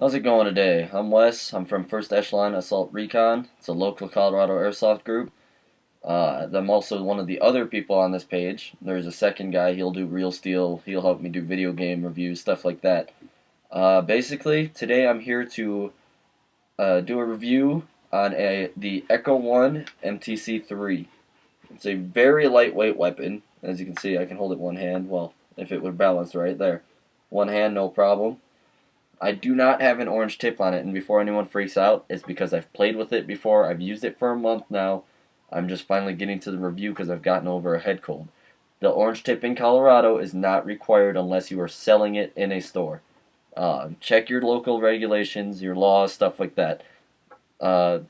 How's it going today? I'm Wes. I'm from First Echelon Assault Recon. It's a local Colorado airsoft group. I'm also one of the other people on this page. There's a second guy. He'll do real steel. He'll help me do video game reviews, stuff like that. Basically, today I'm here to do a review on the Echo 1 MTC 3. It's a very lightweight weapon. As you can see, I can hold it one hand. Well, if it would balance right there. One hand, no problem. I do not have an orange tip on it, and before anyone freaks out, it's because I've played with it before. I've used it for a month now. I'm just finally getting to the review because I've gotten over a head cold. The orange tip in Colorado is not required unless you are selling it in a store. Check your local regulations, your laws, stuff like that.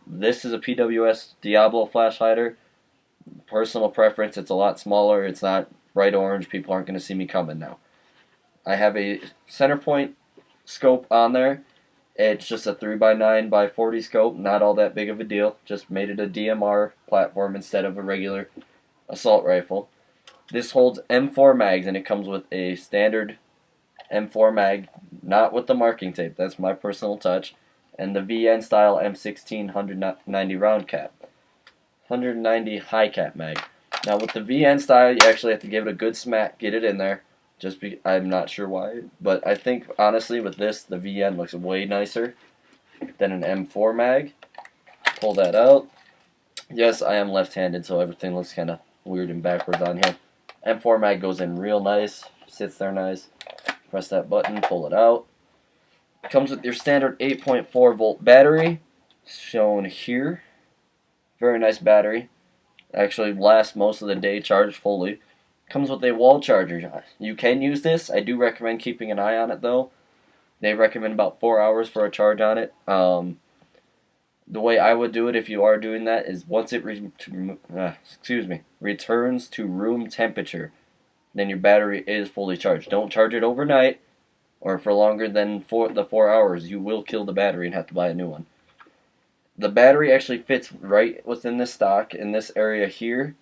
This is a PWS Diablo flash hider. Personal preference, it's a lot smaller. It's not bright orange. People aren't going to see me coming now. I have a center point scope on there. It's just a 3x9x40 scope, not all that big of a deal. Just made it a DMR platform instead of a regular assault rifle. This holds M4 mags, and it comes with a standard M4 mag, not with the marking tape. That's my personal touch. And the VN style M16 190 round cap. 190 high cap mag. Now with the VN style, you actually have to give it a good smack, get it in there. I'm not sure why, but I think honestly with this, the VN looks way nicer than an M4 mag. Pull that out. Yes, I am left-handed, so everything looks kind of weird and backwards on here. M4 mag goes in real nice, sits there nice. Press that button, pull it out. It comes with your standard 8.4 volt battery, shown here. Very nice battery. Actually lasts most of the day charged fully. Comes with a wall charger. You can use this. I do recommend keeping an eye on it though. They recommend about 4 hours for a charge on it. The way I would do it if you are doing that is once it returns to room temperature, then your battery is fully charged. Don't charge it overnight or for longer than the 4 hours. You will kill the battery and have to buy a new one. The battery actually fits right within the stock in this area here.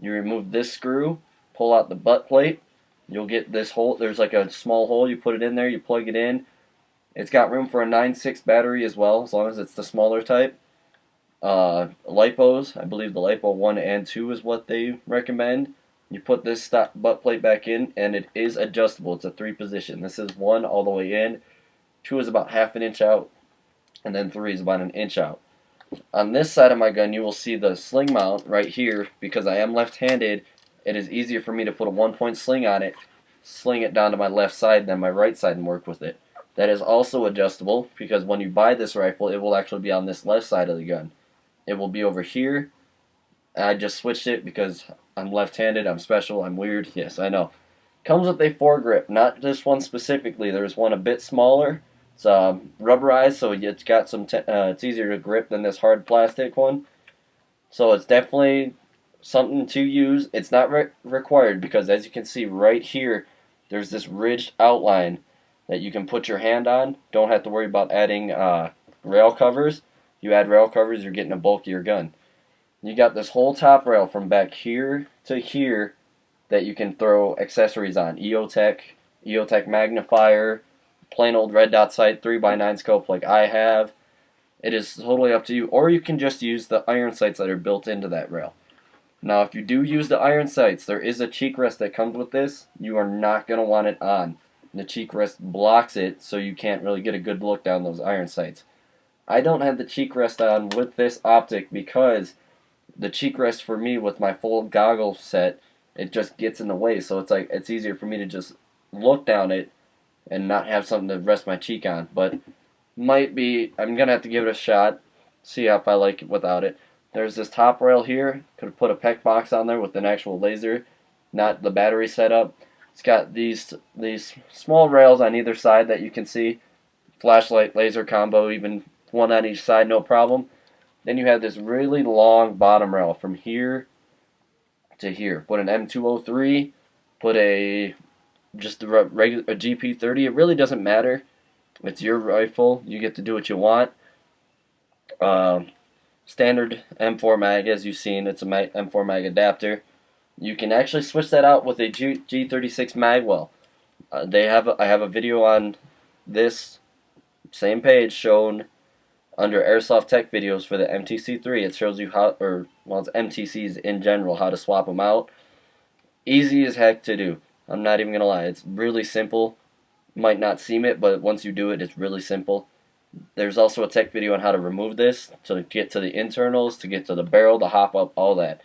You remove this screw, pull out the butt plate, you'll get this hole. There's like a small hole, you put it in there, you plug it in. It's got room for a 9.6 battery as well, as long as it's the smaller type. Lipos, I believe the Lipo 1 and 2 is what they recommend. You put this butt plate back in, and it is adjustable. It's a 3 position. This is 1 all the way in, 2 is about half an inch out, and then 3 is about an inch out. On this side of my gun, you will see the sling mount right here. Because I am left-handed, it is easier for me to put a 1-point sling on it, sling it down to my left side than my right side and work with it. That is also adjustable because when you buy this rifle, it will actually be on this left side of the gun. It will be over here. I just switched it because I'm left-handed, I'm special, I'm weird. Yes, I know. Comes with a foregrip, not this one specifically. There's one a bit smaller. It's rubberized, so it's got it's easier to grip than this hard plastic one. So it's definitely something to use. It's not required because as you can see right here, there's this ridged outline that you can put your hand on. Don't have to worry about adding rail covers. You add rail covers, you're getting a bulkier gun. You got this whole top rail from back here to here that you can throw accessories on. EOTech magnifier, plain old red dot sight 3x9 scope like I have. It is totally up to you, or you can just use the iron sights that are built into that rail. Now if you do use the iron sights, there is a cheek rest that comes with this. You are not going to want it on. The cheek rest blocks it, so you can't really get a good look down those iron sights. I don't have the cheek rest on with this optic because the cheek rest for me with my full goggle set, it just gets in the way, so it's easier for me to just look down it and not have something to rest my cheek on. But I'm gonna have to give it a shot, see if I like it without it. There's this top rail here. Could have put a PEC box on there with an actual laser, not the battery setup. It's got these small rails on either side that you can see. Flashlight, laser combo, even one on each side, no problem. Then you have this really long bottom rail from here to here. Put an M203, put just a regular GP30. It really doesn't matter. It's your rifle. You get to do what you want. Standard M4 mag, as you've seen. It's a M4 mag adapter. You can actually switch that out with a G36 magwell. I have a video on this same page shown under Airsoft Tech videos for the MTC3. It shows you how, or well, it's MTCs in general, how to swap them out. Easy as heck to do. I'm not even gonna lie. It's really simple. Might not seem it, but once you do it, it's really simple. There's also a tech video on how to remove this, to get to the internals, to get to the barrel, the hop up, all that.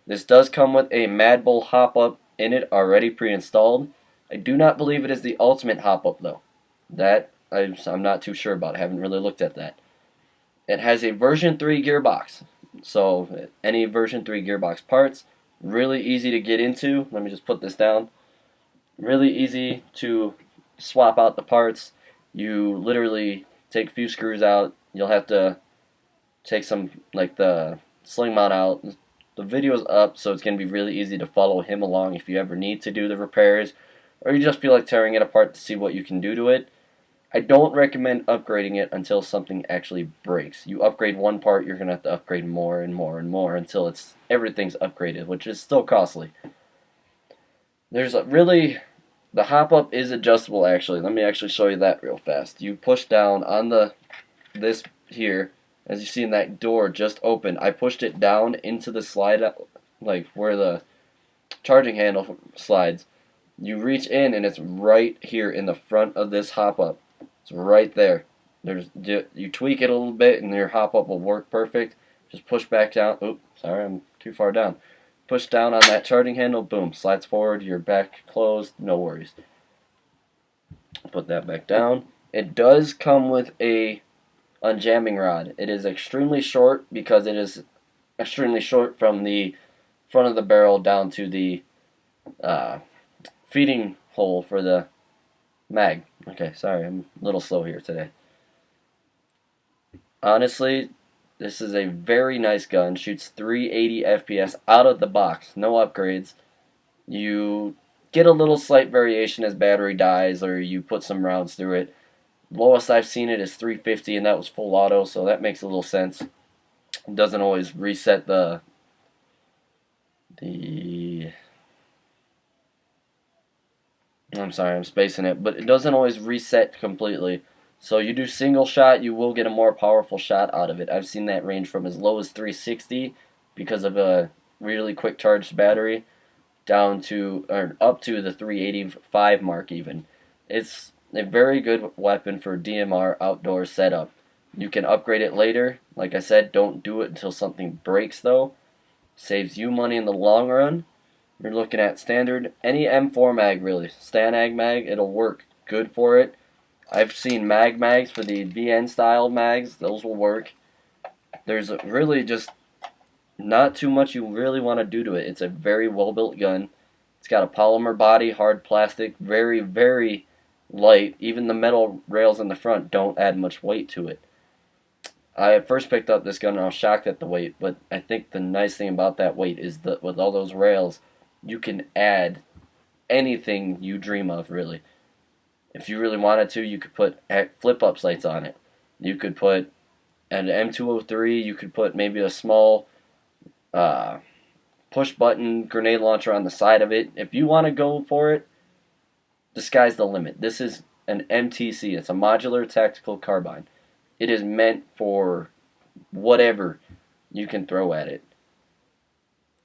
This does come with a Mad Bull hop up in it already pre-installed. I do not believe it is the ultimate hop up though. That I'm not too sure about. I haven't really looked at that. It has a version 3 gearbox. So any version 3 gearbox parts, really easy to get into. Let me just put this down. Really easy to swap out the parts. You literally take a few screws out. You'll have to take some, like the sling mount out. The video's up, so it's going to be really easy to follow him along if you ever need to do the repairs, or you just feel like tearing it apart to see what you can do to it. I don't recommend upgrading it until something actually breaks. You upgrade one part, you're going to have to upgrade more and more and more until everything's upgraded, which is still costly. There's the hop-up is adjustable actually. Let me actually show you that real fast. You push down on this here. As you see in that door just opened, I pushed it down into the slide, like where the charging handle slides. You reach in and it's right here in the front of this hop-up. It's right there. You tweak it a little bit and your hop-up will work perfect. Just push back down. Oops, sorry, I'm too far down. Push down on that charging handle, boom, slides forward, you're back closed, no worries. Put that back down. It does come with a unjamming rod. It is extremely short because it is extremely short from the front of the barrel down to the feeding hole for the mag. Okay, sorry, I'm a little slow here today. Honestly, this is a very nice gun. Shoots 380 FPS out of the box. No upgrades. You get a little slight variation as battery dies or you put some rounds through it. Lowest I've seen it is 350, and that was full auto, so that makes a little sense. It doesn't always reset I'm sorry, I'm spacing it, but it doesn't always reset completely. So you do single shot, you will get a more powerful shot out of it. I've seen that range from as low as 360 because of a really quick charged battery down to, or up to the 385 mark even. It's a very good weapon for DMR outdoor setup. You can upgrade it later. Like I said, don't do it until something breaks though. Saves you money in the long run. You're looking at standard, any M4 mag really. StanAg mag, it'll work good for it. I've seen mags for the VN style mags. Those will work. There's really just not too much you really want to do to it. It's a very well built gun. It's got a polymer body, hard plastic, very, very light. Even the metal rails in the front don't add much weight to it. I first picked up this gun and I was shocked at the weight, but I think the nice thing about that weight is that with all those rails, you can add anything you dream of, really. If you really wanted to, you could put flip-up sights on it. You could put an M203, you could put maybe a small push-button grenade launcher on the side of it. If you want to go for it, the sky's the limit. This is an MTC. It's a modular tactical carbine. It is meant for whatever you can throw at it.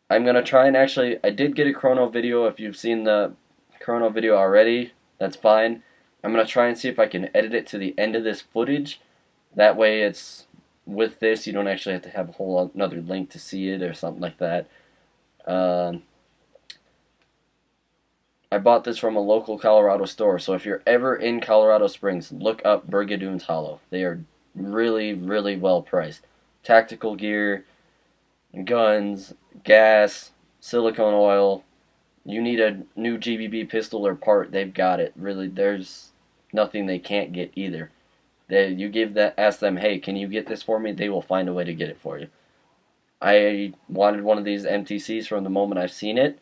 I'm going to try and I did get a chrono video. If you've seen the chrono video already, that's fine. I'm going to try and see if I can edit it to the end of this footage. That way it's with this, you don't actually have to have a whole another link to see it or something like that. I bought this from a local Colorado store, so if you're ever in Colorado Springs, look up Brigadoon's Hollow. They are really, really well priced. Tactical gear, guns, gas, silicone oil. You need a new GBB pistol or part, they've got it. Really, there's nothing they can't get either. Ask them, hey, can you get this for me? They will find a way to get it for you. I wanted one of these MTCs from the moment I've seen it.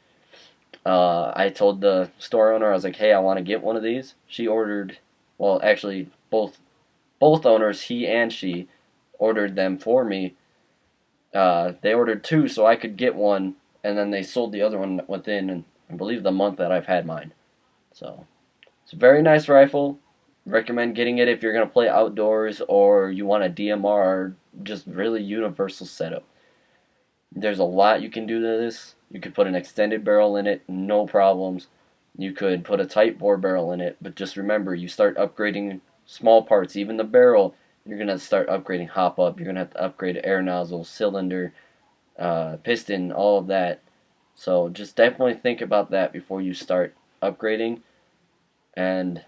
I told the store owner, I was like, hey, I want to get one of these. She ordered, well, actually, both owners, he and she, ordered them for me. They ordered two so I could get one, and then they sold the other one within, I believe, the month that I've had mine. So, it's a very nice rifle, recommend getting it if you're going to play outdoors or you want a DMR or just really universal setup. There's a lot you can do to this. You could put an extended barrel in it, no problems. You could put a tight bore barrel in it, but just remember, you start upgrading small parts, even the barrel, you're going to start upgrading hop up. You're going to have to upgrade air nozzle, cylinder, piston, all of that. So just definitely think about that before you start upgrading. And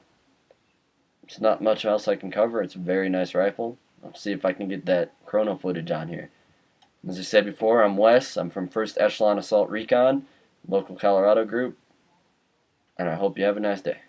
there's not much else I can cover. It's a very nice rifle. I'll see if I can get that chrono footage on here. As I said before, I'm Wes. I'm from 1st Echelon Assault Recon, local Colorado group, and I hope you have a nice day.